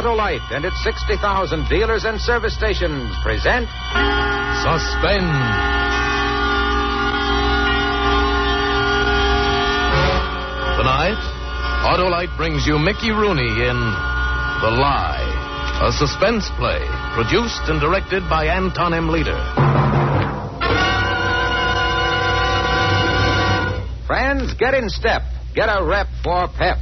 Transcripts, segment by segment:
Autolite and its 60,000 dealers and service stations present Suspense. Tonight, Autolite brings you Mickey Rooney in The Lie, a suspense play produced and directed by Anton M. Leader. Friends, get in step. Get a rep for pep.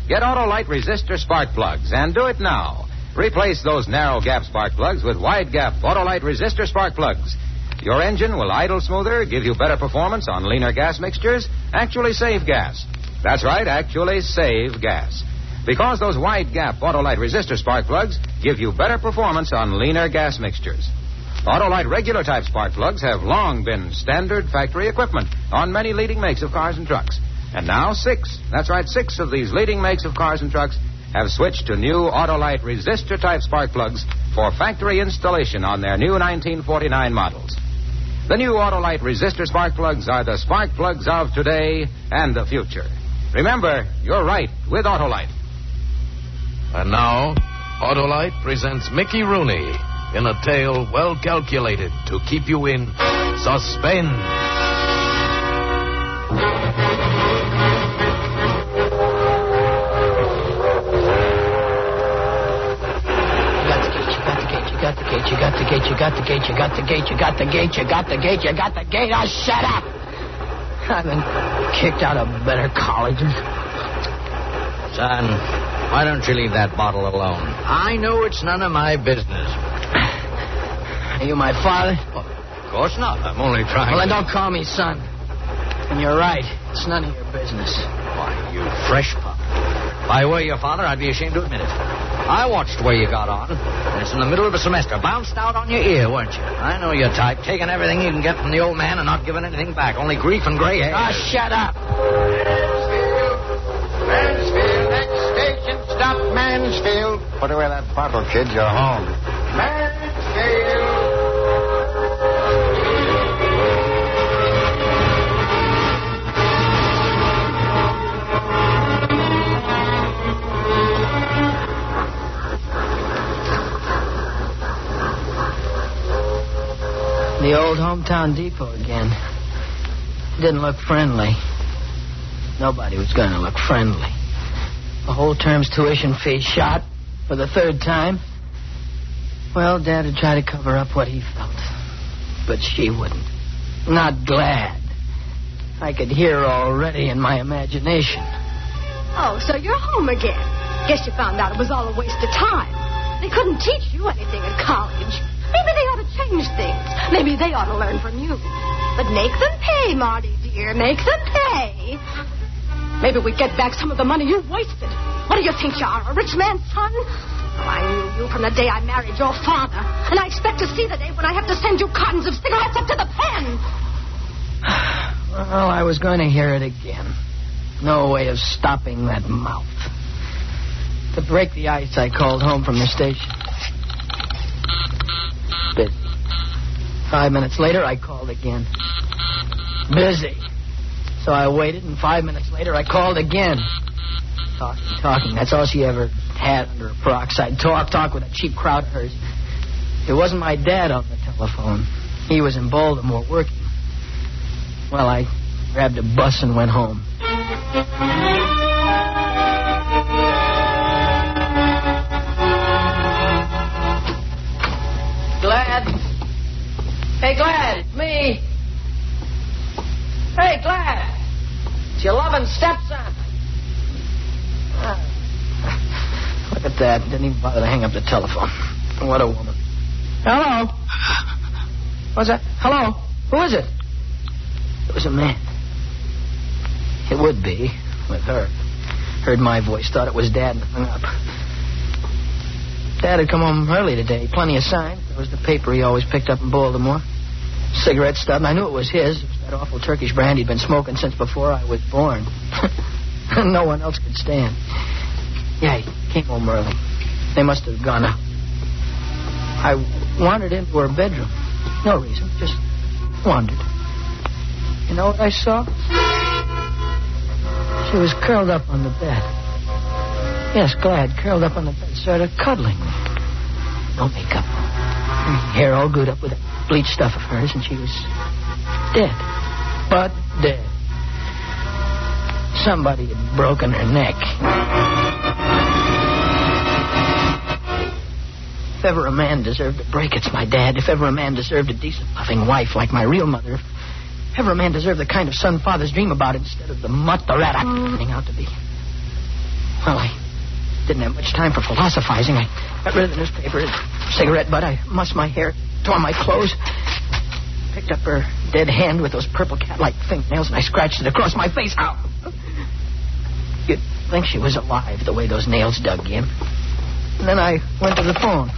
Get Autolite resistor spark plugs, and do it now. Replace those narrow gap spark plugs with wide gap Autolite resistor spark plugs. Your engine will idle smoother, give you better performance on leaner gas mixtures, actually save gas. That's right, actually save gas. Because those wide gap Autolite resistor spark plugs give you better performance on leaner gas mixtures. Autolite regular type spark plugs have long been standard factory equipment on many leading makes of cars and trucks. And now 6 of these leading makes of cars and trucks have switched to new Autolite resistor type spark plugs for factory installation on their new 1949 models. The new Autolite resistor spark plugs are the spark plugs of today and the future. Remember, you're right with Autolite. And now, Autolite presents Mickey Rooney in a tale well calculated to keep you in suspense. You got the gate. Oh, shut up! I've been kicked out of better colleges. Son, why don't you leave that bottle alone? I know it's none of my business. Are you my father? Well, of course not. I'm only trying Well, then don't call me son. And you're right. It's none of your business. Why, you fresh pup. If I were your father, I'd be ashamed to admit it. I watched where you got on. It's in the middle of a semester. Bounced out on your ear, weren't you? I know your type. Taking everything you can get from the old man and not giving anything back. Only grief and gray hair. Oh, shut up. Mansfield, next station, stop Mansfield. Put away that bottle, kid. You're home. Mansfield. The old hometown depot again. Didn't look friendly. Nobody was going to look friendly. The whole term's tuition fee shot for the third time. Well, Dad would try to cover up what he felt. But she wouldn't. Not glad. I could hear her already in my imagination. Oh, so you're home again. Guess you found out it was all a waste of time. They couldn't teach you anything at college. Maybe they ought to change things. Maybe they ought to learn from you. But make them pay, Marty, dear. Make them pay. Maybe we get back some of the money you wasted. What do you think you are, a rich man's son? Oh, I knew you from the day I married your father. And I expect to see the day when I have to send you cartons of cigarettes up to the pen. Well, I was going to hear it again. No way of stopping that mouth. To break the ice, I called home from the station. Busy. 5 minutes later, I called again. Busy. So I waited, and 5 minutes later, I called again. Talking. That's all she ever had under her peroxide. Talk with a cheap crowd of hers. It wasn't my dad on the telephone. He was in Baltimore working. Well, I grabbed a bus and went home. Glad? Hey, Glad, it's me. Hey, Glad. It's your loving stepson. Look at that. Didn't even bother to hang up the telephone. What a woman. Hello? What's that? Hello? Who is it? It was a man. It would be, with her. Heard my voice, thought it was Dad, and hung up. Dad had come home early today. Plenty of signs. There was the paper he always picked up in Baltimore. Cigarette stub, and I knew it was his. It was that awful Turkish brand he'd been smoking since before I was born. No one else could stand. Yeah, he came home early. They must have gone out. I wandered into her bedroom. No reason, just wandered. You know what I saw? She was curled up on the bed. Yes, glad. Curled up on the bed, sort of cuddling. No makeup. Her hair all glued up with that bleach stuff of hers, and she was dead. But dead. Somebody had broken her neck. If ever a man deserved a break, it's my dad. If ever a man deserved a decent, loving wife like my real mother, if ever a man deserved the kind of son fathers dream about instead of the mutt the rat I'm turning out to be. Well, I didn't have much time for philosophizing. I got rid of the newspaper, cigarette butt. I mussed my hair, tore my clothes, picked up her dead hand with those purple cat-like fingernails, and I scratched it across my face. Ow! You'd think she was alive the way those nails dug in. And then I went to the phone.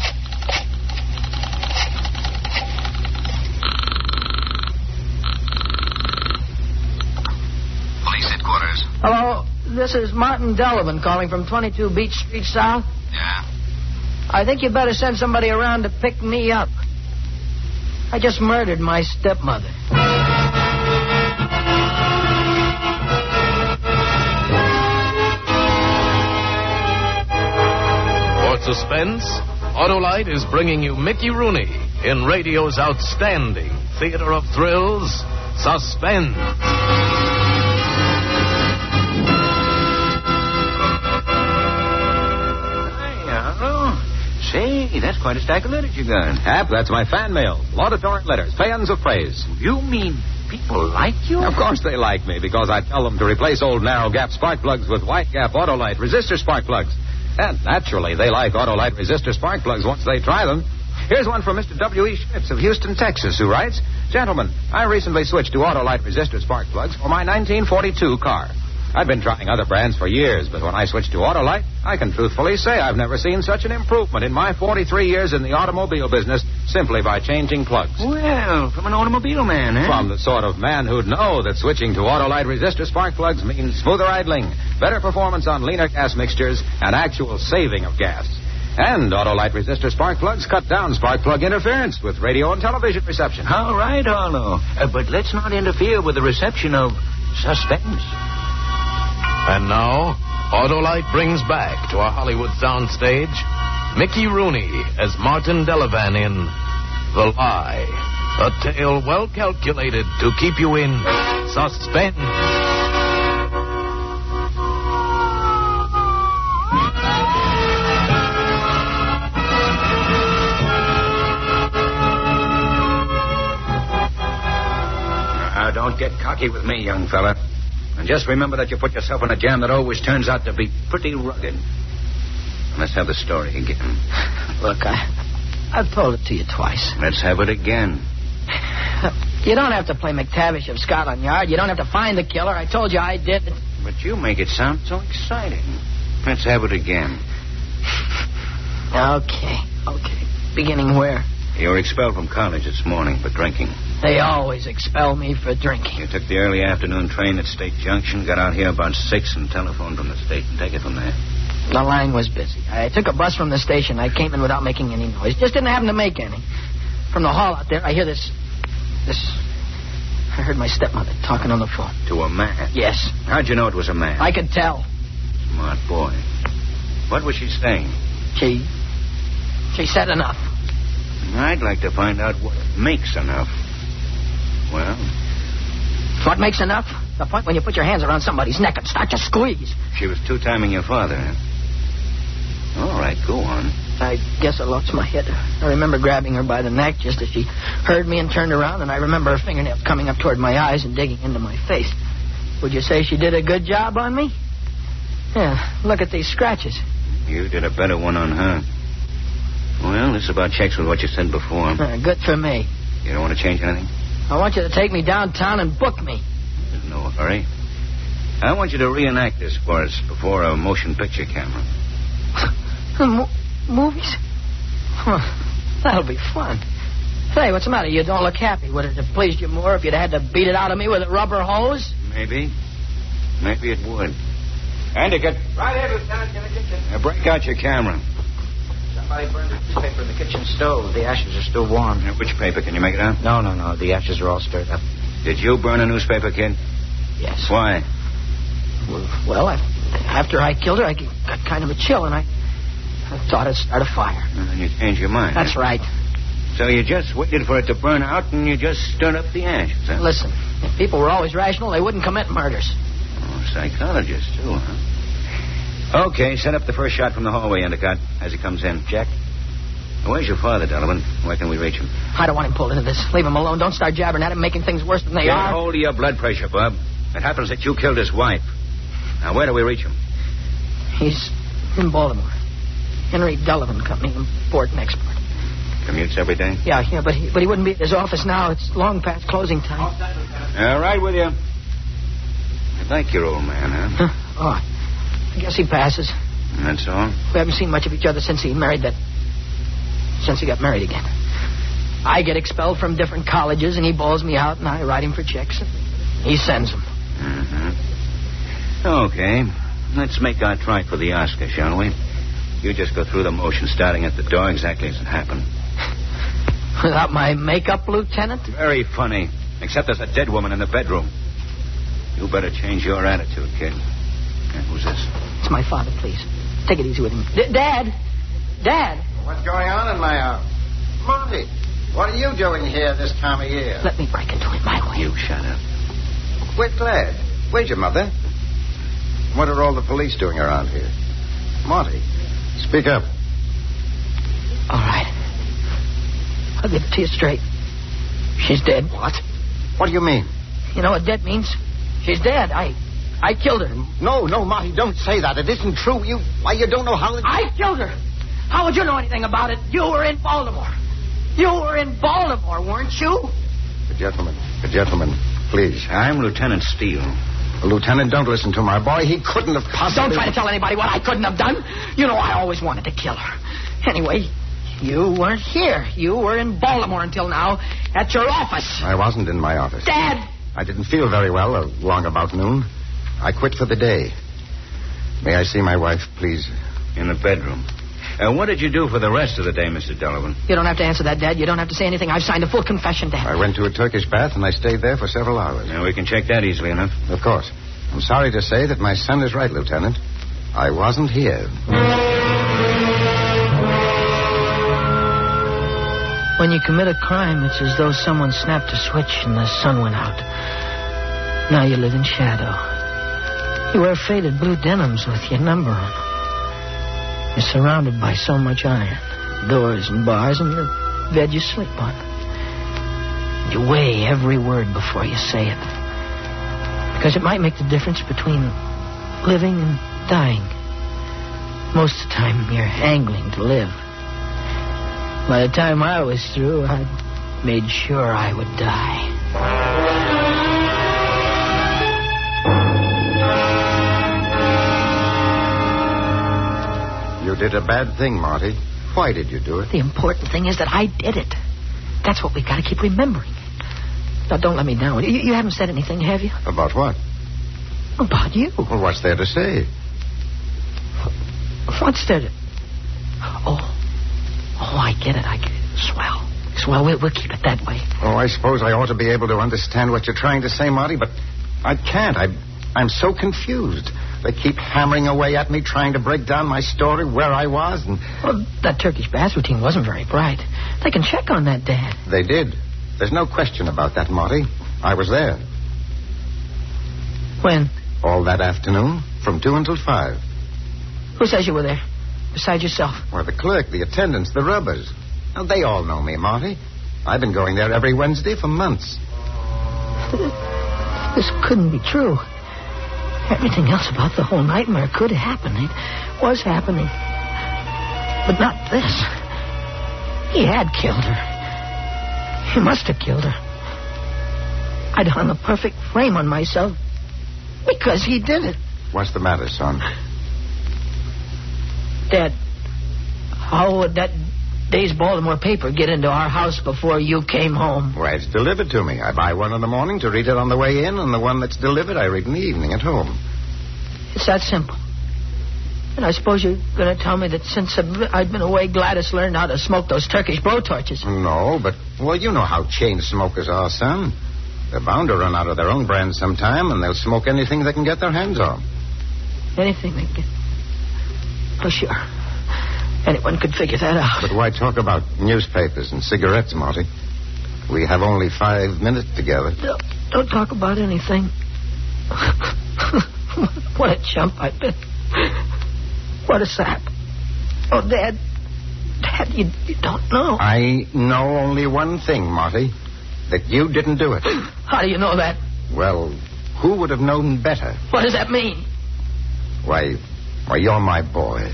Police headquarters. Hello, this is Martin Delavan calling from 22 Beach Street South. Yeah? I think you better send somebody around to pick me up. I just murdered my stepmother. For Suspense, Autolite is bringing you Mickey Rooney in radio's outstanding theater of thrills, Suspense. Say, that's quite a stack of letters you got. Hap, that's my fan mail. Laudatory letters, paeans of praise. You mean people like you? Of course they like me, because I tell them to replace old narrow gap spark plugs with wide gap Autolite resistor spark plugs. And naturally, they like Autolite resistor spark plugs once they try them. Here's one from Mr. W.E. Schmitz of Houston, Texas, who writes, Gentlemen, I recently switched to Autolite resistor spark plugs for my 1942 car. I've been trying other brands for years, but when I switched to Autolite, I can truthfully say I've never seen such an improvement in my 43 years in the automobile business simply by changing plugs. Well, from an automobile man, eh? From the sort of man who'd know that switching to Autolite resistor spark plugs means smoother idling, better performance on leaner gas mixtures, and actual saving of gas. And Autolite resistor spark plugs cut down spark plug interference with radio and television reception. All right, Arlo. But let's not interfere with the reception of Suspense. And now, Autolite brings back to our Hollywood soundstage Mickey Rooney as Martin Delavan in The Lie, a tale well calculated to keep you in suspense. Don't get cocky with me, young fella. And just remember that you put yourself in a jam that always turns out to be pretty rugged. Let's have the story again. Look, I've told it to you twice. Let's have it again. You don't have to play McTavish of Scotland Yard. You don't have to find the killer. I told you I did. But you make it sound so exciting. Let's have it again. Okay. Beginning where? You were expelled from college this morning for drinking. They always expel me for drinking. You took the early afternoon train at State Junction, got out here about 6, and telephoned from the station. Take it from there. The line was busy. I took a bus from the station. I came in without making any noise. Just didn't happen to make any. From the hall out there, I hear this... I heard my stepmother talking on the phone. To a man? Yes. How'd you know it was a man? I could tell. Smart boy. What was she saying? She said enough. I'd like to find out what makes enough. Well? What makes enough? The point when you put your hands around somebody's neck and start to squeeze. She was two-timing your father, huh? All right, go on. I guess I lost my head. I remember grabbing her by the neck just as she heard me and turned around, and I remember her fingernails coming up toward my eyes and digging into my face. Would you say she did a good job on me? Yeah, look at these scratches. You did a better one on her. Well, this about checks with what you said before. Good for me. You don't want to change anything? I want you to take me downtown and book me. There's no hurry. I want you to reenact this for us before a motion picture camera. Movies? Huh, that'll be fun. Say, what's the matter? You don't look happy. Would it have pleased you more if you'd had to beat it out of me with a rubber hose? Maybe. Maybe it would. Handicap. Right here, Lieutenant, in the kitchen. Now break out your camera. Somebody burned a newspaper in the kitchen stove. The ashes are still warm. Now, which paper? Can you make it out? No. The ashes are all stirred up. Did you burn a newspaper, kid? Yes. Why? Well, I After I killed her, I got kind of a chill, and I thought I'd start a fire. And then you changed your mind. That's right. So you just waited for it to burn out, and you just stirred up the ashes, huh? Listen, if people were always rational, they wouldn't commit murders. Oh, psychologist, too, huh? Okay, set up the first shot from the hallway, Endicott, as he comes in. Jack? Where's your father, Delavan? Where can we reach him? I don't want him pulled into this. Leave him alone. Don't start jabbering at him, making things worse than they Get are. hold of your blood pressure, Bob. It happens that you killed his wife. Now, where do we reach him? He's in Baltimore. Henry Delavan Company, import and export. Commutes every day? Yeah, but he wouldn't be at his office now. It's long past closing time. All right with you. I like your old man, huh? Oh, I guess he passes. And that's all? We haven't seen much of each other since he got married again. I get expelled from different colleges, and he bawls me out, and I write him for checks. And he sends them. Mm-hmm. Okay. Let's make our try for the Oscar, shall we? You just go through the motion, starting at the door exactly as it happened. Without my makeup, Lieutenant? Very funny. Except there's a dead woman in the bedroom. You better change your attitude, kid. And who's this? It's my father, please. Take it easy with him. Dad! What's going on in my house? Monty, what are you doing here this time of year? Let me break into it my way. You shut up. We're glad. Where's your mother? What are all the police doing around here? Monty, speak up. All right. I'll give it to you straight. She's dead. What? What do you mean? You know what dead means? She's dead. I killed her. No, Monty, don't say that. It isn't true. You don't know how... I killed her. How would you know anything about it? You were in Baltimore. You were in Baltimore, weren't you? The gentleman, please. I'm Lieutenant Steele. Lieutenant, don't listen to my boy. He couldn't have possibly... Don't try to tell anybody what I couldn't have done. You know I always wanted to kill her. Anyway, you weren't here. You were in Baltimore until now at your office. I wasn't in my office. Dad! I didn't feel very well along about noon. I quit for the day. May I see my wife, please? In the bedroom. What did you do for the rest of the day, Mr. Delavan? You don't have to answer that, Dad. You don't have to say anything. I've signed a full confession, Dad. I went to a Turkish bath, and I stayed there for several hours. Now, we can check that easily enough. Of course. I'm sorry to say that my son is right, Lieutenant. I wasn't here. When you commit a crime, it's as though someone snapped a switch and the sun went out. Now you live in shadow. You wear faded blue denims with your number on them. You're surrounded by so much iron, doors and bars, and your bed you sleep on. You weigh every word before you say it. Because it might make the difference between living and dying. Most of the time, you're angling to live. By the time I was through, I'd made sure I would die. You did a bad thing, Marty. Why did you do it? The important thing is that I did it. That's what we've got to keep remembering. Now, don't let me down. You haven't said anything, have you? About what? About you. Well, what's there to say? What's there to... Oh, I get it. Swell. We'll keep it that way. Oh, I suppose I ought to be able to understand what you're trying to say, Marty, but I can't. I'm so confused. They keep hammering away at me, trying to break down my story, where I was, and... Well, that Turkish bath routine wasn't very bright. They can check on that, Dad. They did. There's no question about that, Marty. I was there. When? All that afternoon, from 2 until 5. Who says you were there? Besides yourself? Well, the clerk, the attendants, the rubbers. Now, they all know me, Marty. I've been going there every Wednesday for months. This couldn't be true. Everything else about the whole nightmare could happen. It was happening. But not this. He had killed her. He must have killed her. I'd hung a perfect frame on myself because he did it. What's the matter, son? Dad, how would that day's Baltimore paper get into our house before you came home? Why, it's delivered to me. I buy one in the morning to read it on the way in, and the one that's delivered I read in the evening at home. It's that simple. And I suppose you're going to tell me that since I've been away, Gladys learned how to smoke those Turkish blowtorches. No, but, well, you know how chain smokers are, son. They're bound to run out of their own brand sometime, and they'll smoke anything they can get their hands on. Anything they get. Oh, sure. Anyone could figure that out. But why talk about newspapers and cigarettes, Marty? We have only 5 minutes together. Don't talk about anything. What a chump I've been. What a sap. Oh, Dad. Dad, you don't know. I know only one thing, Marty. That you didn't do it. How do you know that? Well, who would have known better? What does that mean? Why, you're my boy.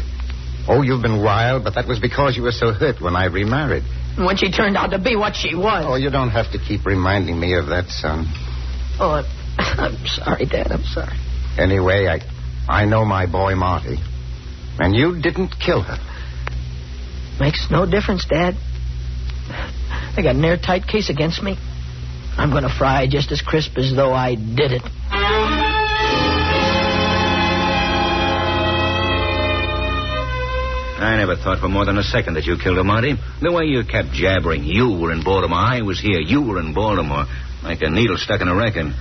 Oh, you've been wild, but that was because you were so hurt when I remarried. When she turned out to be what she was. Oh, you don't have to keep reminding me of that, son. Oh, I'm sorry, Dad. I'm sorry. Anyway, I know my boy, Marty. And you didn't kill her. Makes no difference, Dad. They got an airtight case against me. I'm going to fry just as crisp as though I did it. I never thought for more than a second that you killed her, Marty. The way you kept jabbering, you were in Baltimore, I was here, you were in Baltimore, like a needle stuck in a record.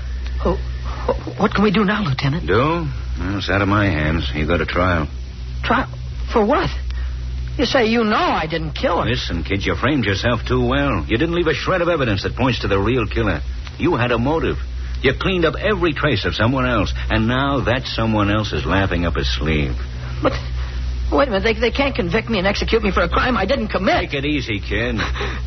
Oh, what can we do now, Lieutenant? Do? Well, it's out of my hands. You go to trial. Trial? For what? You say you know I didn't kill her. Listen, kid, you framed yourself too well. You didn't leave a shred of evidence that points to the real killer. You had a motive. You cleaned up every trace of someone else, and now that someone else is laughing up his sleeve. But... wait a minute, they can't convict me and execute me for a crime I didn't commit. Take it easy, kid.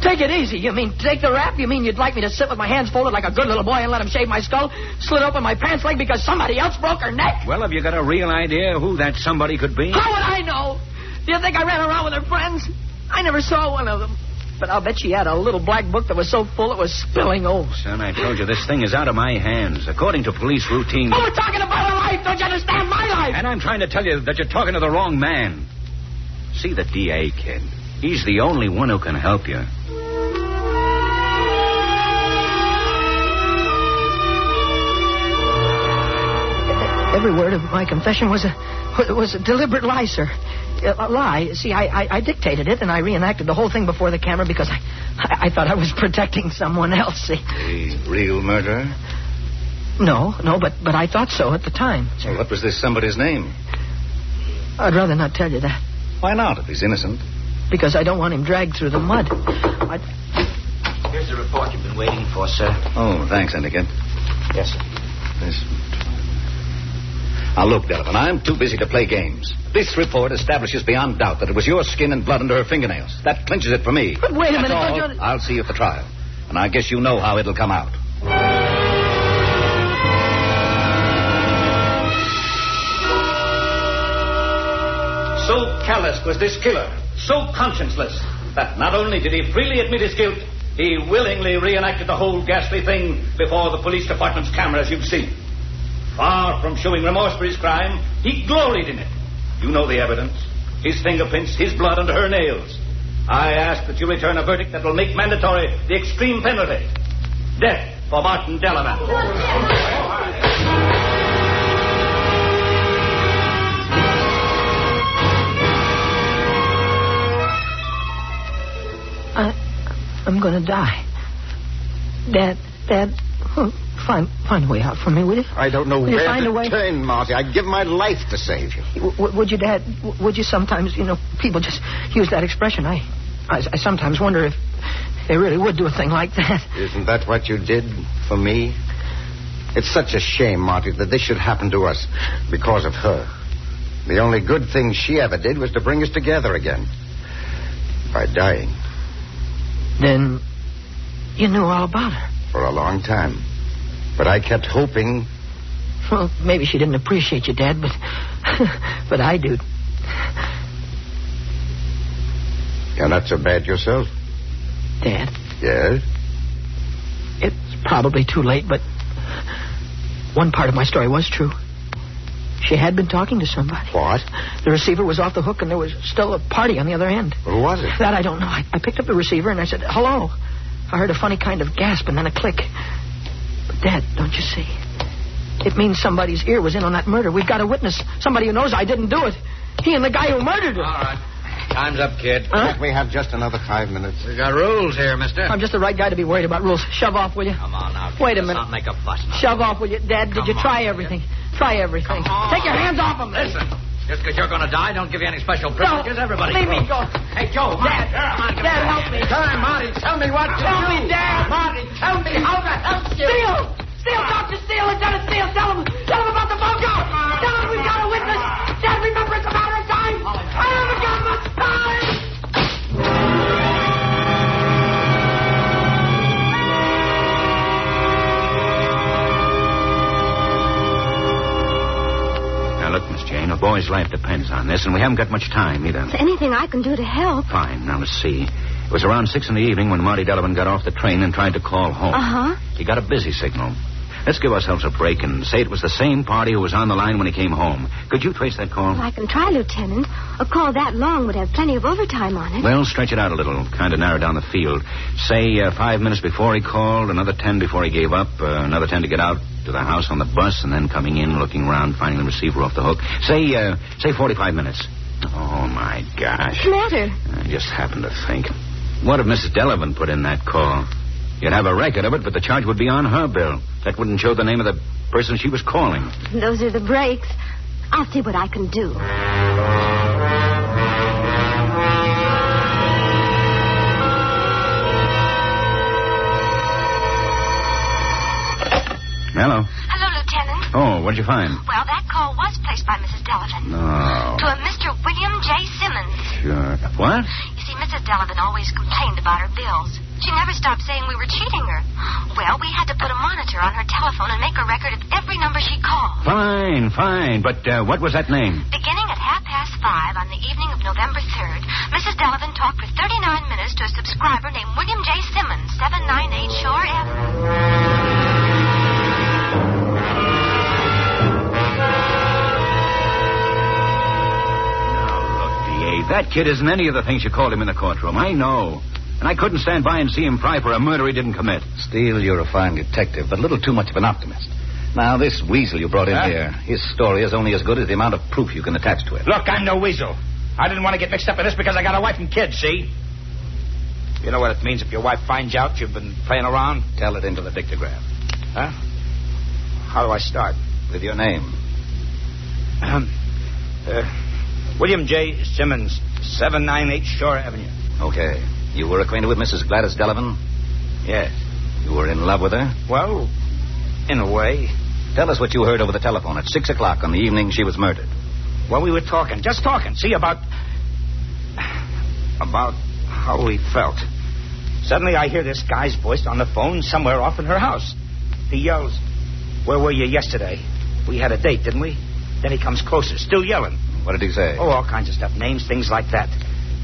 Take it easy? You mean take the rap? You mean you'd like me to sit with my hands folded like a good little boy and let him shave my skull, slit open my pants leg because somebody else broke her neck? Well, have you got a real idea who that somebody could be? How would I know? Do you think I ran around with her friends? I never saw one of them. But I'll bet she had a little black book that was so full it was spilling over. Son, I told you this thing is out of my hands. According to police routine... Oh, we're talking about her life. Don't you understand my life? And I'm trying to tell you that you're talking to the wrong man. See the DA, kid. He's the only one who can help you. Every word of my confession was a deliberate lie, sir. A lie. See, I dictated it, and I reenacted the whole thing before the camera because I thought I was protecting someone else, see. The real murderer? No, but I thought so at the time, sir. Well, what was this somebody's name? I'd rather not tell you that. Why not, if he's innocent? Because I don't want him dragged through the mud. Here's the report you've been waiting for, sir. Oh, thanks, Endicott. Yes, sir. Now, look, Delavan, I'm too busy to play games. This report establishes beyond doubt that it was your skin and blood under her fingernails. That clinches it for me. But wait a minute, That's don't all. you... I'll see you at the trial. And I guess you know how it'll come out. So callous was this killer, so conscienceless, that not only did he freely admit his guilt, he willingly reenacted the whole ghastly thing before the police department's cameras you've seen. Far from showing remorse for his crime, he gloried in it. You know the evidence. His fingerprints, his blood under her nails. I ask that you return a verdict that will make mandatory the extreme penalty. Death for Martin Delavan. I'm going to die. Dad, find a way out for me, will you? I don't know will where find to a way? turn, Marty. I'd give my life to save you. Would you, Dad? Would you sometimes, people just use that expression. I sometimes wonder if they really would do a thing like that. Isn't that what you did for me? It's such a shame, Marty, that this should happen to us because of her. The only good thing she ever did was to bring us together again. By dying. Then you knew all about her. For a long time. But I kept hoping... Well, maybe she didn't appreciate you, Dad, but I do. You're not so bad yourself. Dad? Yes? It's probably too late, but one part of my story was true. She had been talking to somebody. What? The receiver was off the hook, and there was still a party on the other end. Who was it? That I don't know. I picked up the receiver, and I said, hello. I heard a funny kind of gasp and then a click. But, Dad, don't you see? It means somebody's ear was in on that murder. We've got a witness. Somebody who knows I didn't do it. He and the guy who murdered her. All right. Time's up, kid. Huh? We have just another 5 minutes. We got rules here, mister. I'm just the right guy to be worried about rules. Shove off, will you? Come on now, kid. Wait a Let's minute. not make a fuss now. Shove off, will you? Dad, did you try everything? Try everything. Take your hands off him. Listen. Just because you're going to die, don't give you any special privileges. Everybody. Leave me go. Hey, Joe. Dad. Dad, help me. Time, Marty. Tell me what to Help do. me, Dad. Marty, tell me how to help you. Steele, Dr. Steele, Lieutenant Steele, tell him about the photo. Tell him we've got a witness. Dad, remember it's a matter of time. I haven't got much time. Now, look, Miss Jane, a boy's life depends on this, and we haven't got much time either. Is there anything I can do to help? Fine. Now, let's see. It was around 6 in the evening when Marty Delavan got off the train and tried to call home. Uh-huh. He got a busy signal. Let's give ourselves a break and say it was the same party who was on the line when he came home. Could you trace that call? Well, I can try, Lieutenant. A call that long would have plenty of overtime on it. Well, stretch it out a little, kind of narrow down the field. Say 5 minutes before he called, another 10 before he gave up, another 10 to get out to the house on the bus, and then coming in, looking around, finding the receiver off the hook. Say 45 minutes. Oh, my gosh. What's the matter? I just happened to think. What if Mrs. Delavan put in that call? You'd have a record of it, but the charge would be on her bill. That wouldn't show the name of the person she was calling. Those are the breaks. I'll see what I can do. Hello. Hello, Lieutenant. Oh, what'd you find? Well, that call was placed by Mrs. Delavan. Oh. To a Mr. William J. Simmons. Sure. What? You see, Mrs. Delavan always complained about her bills. She never stopped saying we were cheating her. Well, we had to put a monitor on her telephone and make a record of every number she called. Fine. But what was that name? Beginning at 5:30 on the evening of November 3rd, Mrs. Delavan talked for 39 minutes to a subscriber named William J. Simmons, 798 Shore Avenue. That kid isn't any of the things you called him in the courtroom. I know. And I couldn't stand by and see him fry for a murder he didn't commit. Steele, you're a fine detective, but a little too much of an optimist. Now, this weasel you brought in here, his story is only as good as the amount of proof you can attach to it. Look, I'm no weasel. I didn't want to get mixed up in this because I got a wife and kids, see? You know what it means if your wife finds out you've been playing around? Tell it into the dictograph. Huh? How do I start? With your name. William J. Simmons, 798 Shore Avenue. Okay. You were acquainted with Mrs. Gladys Delavan? Yes. You were in love with her? Well, in a way. Tell us what you heard over the telephone at 6 o'clock on the evening she was murdered. Well, we were talking, just talking, see, about how we felt. Suddenly I hear this guy's voice on the phone somewhere off in her house. He yells, "Where were you yesterday? We had a date, didn't we?" Then he comes closer, still yelling. What did he say? Oh, all kinds of stuff, names, things like that.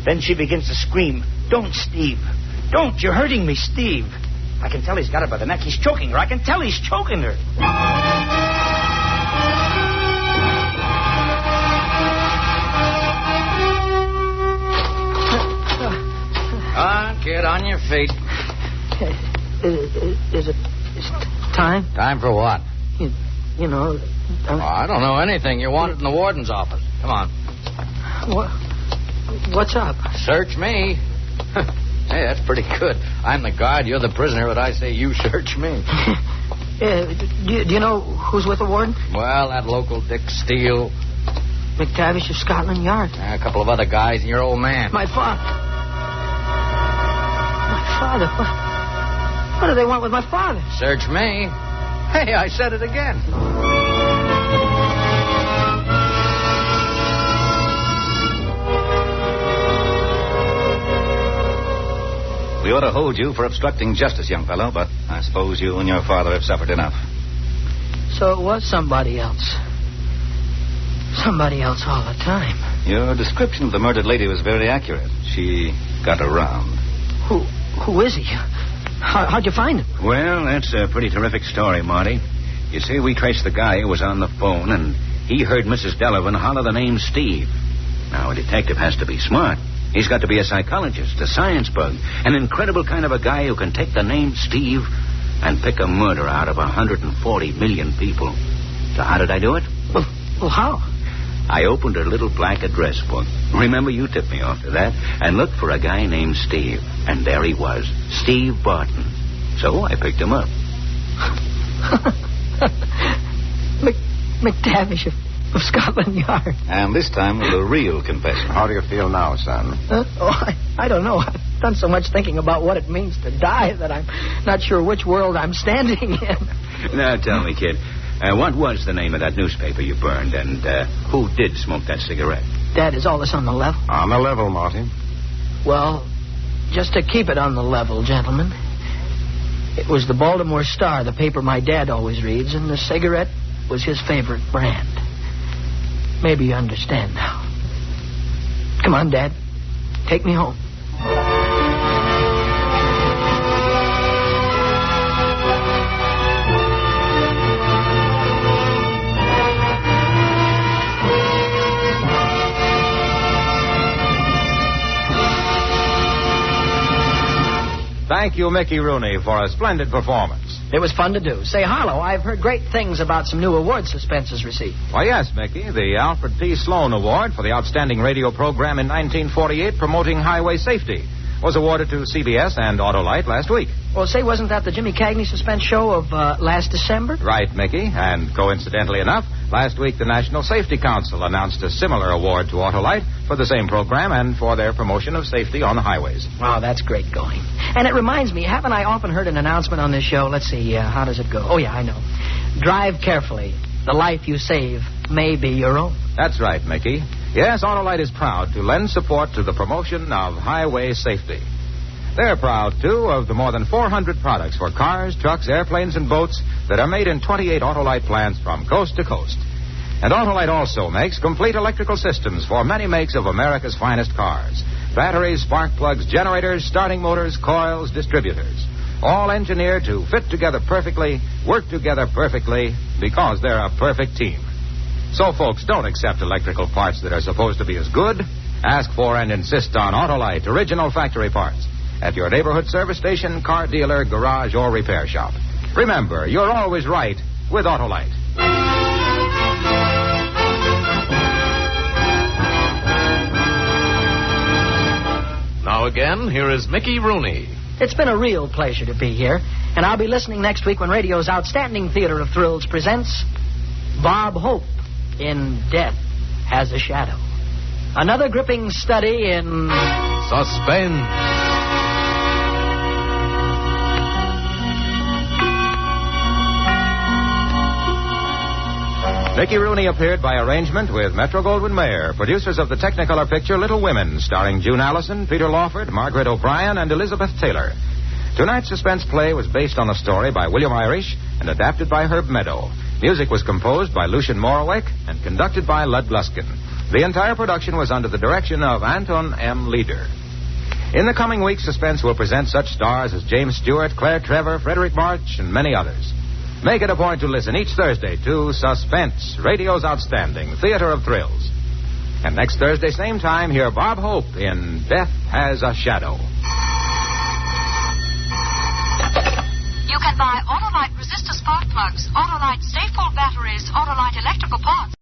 Then she begins to scream, "Don't, Steve. Don't. You're hurting me, Steve." I can tell he's got her by the neck. He's choking her. I can tell he's choking her. On, kid, on your feet. Is it time? Time for what? You know... Oh, I don't know anything. You're wanted in the warden's office. Come on. What's up? Search me. Hey, that's pretty good. I'm the guard, you're the prisoner, but I say you search me. Do you know who's with the warden? Well, that local Dick Steele. McTavish of Scotland Yard. A couple of other guys and your old man. My father. What do they want with my father? Search me. Hey, I said it again. We ought to hold you for obstructing justice, young fellow, but I suppose you and your father have suffered enough. So it was somebody else. Somebody else all the time. Your description of the murdered lady was very accurate. She got around. Who is he? How'd you find him? Well, that's a pretty terrific story, Marty. You see, we traced the guy who was on the phone, and he heard Mrs. Delavan holler the name Steve. Now, a detective has to be smart. He's got to be a psychologist, a science bug, an incredible kind of a guy who can take the name Steve and pick a murderer out of 140 million people. So how did I do it? Well, how? I opened a little black address book. Remember, you tipped me off to that. And looked for a guy named Steve. And there he was, Steve Barton. So I picked him up. McTavish of Scotland Yard. And this time with a real confession. How do you feel now, son? I don't know. I've done so much thinking about what it means to die that I'm not sure which world I'm standing in. Now, tell me, kid, what was the name of that newspaper you burned, and who did smoke that cigarette? Dad, is all this on the level? On the level, Marty. Well, just to keep it on the level, gentlemen, it was the Baltimore Star, the paper my dad always reads, and the cigarette was his favorite brand. Maybe you understand now. Come on, Dad. Take me home. Thank you, Mickey Rooney, for a splendid performance. It was fun to do. Say, Harlow, I've heard great things about some new awards Suspense has received. Why, yes, Mickey. The Alfred P. Sloan Award for the Outstanding Radio Program in 1948 promoting highway safety was awarded to CBS and Autolite last week. Well, say, wasn't that the Jimmy Cagney Suspense show of last December? Right, Mickey. And coincidentally enough, last week the National Safety Council announced a similar award to Autolite for the same program and for their promotion of safety on the highways. Wow, that's great going. And it reminds me, haven't I often heard an announcement on this show? Let's see, how does it go? Oh, yeah, I know. Drive carefully. The life you save may be your own. That's right, Mickey. Yes, Autolite is proud to lend support to the promotion of highway safety. They're proud, too, of the more than 400 products for cars, trucks, airplanes, and boats that are made in 28 Autolite plants from coast to coast. And Autolite also makes complete electrical systems for many makes of America's finest cars. Batteries, spark plugs, generators, starting motors, coils, distributors. All engineered to fit together perfectly, work together perfectly, because they're a perfect team. So, folks, don't accept electrical parts that are supposed to be as good. Ask for and insist on Autolite original factory parts at your neighborhood service station, car dealer, garage, or repair shop. Remember, you're always right with Autolite. Now again, here is Mickey Rooney. It's been a real pleasure to be here, and I'll be listening next week when radio's outstanding theater of thrills presents Bob Hope in Death Has a Shadow. Another gripping study in Suspense. Mickey Rooney appeared by arrangement with Metro-Goldwyn-Mayer, producers of the Technicolor picture Little Women, starring June Allison, Peter Lawford, Margaret O'Brien, and Elizabeth Taylor. Tonight's suspense play was based on a story by William Irish and adapted by Herb Meadow. Music was composed by Lucien Moraweck and conducted by Lud Gluskin. The entire production was under the direction of Anton M. Leader. In the coming weeks, Suspense will present such stars as James Stewart, Claire Trevor, Frederick March, and many others. Make it a point to listen each Thursday to Suspense, radio's outstanding theater of thrills. And next Thursday, same time, hear Bob Hope in Death Has a Shadow. You can buy Autolite resistor spark plugs, Autolite Stay-Full batteries, Autolite electrical parts,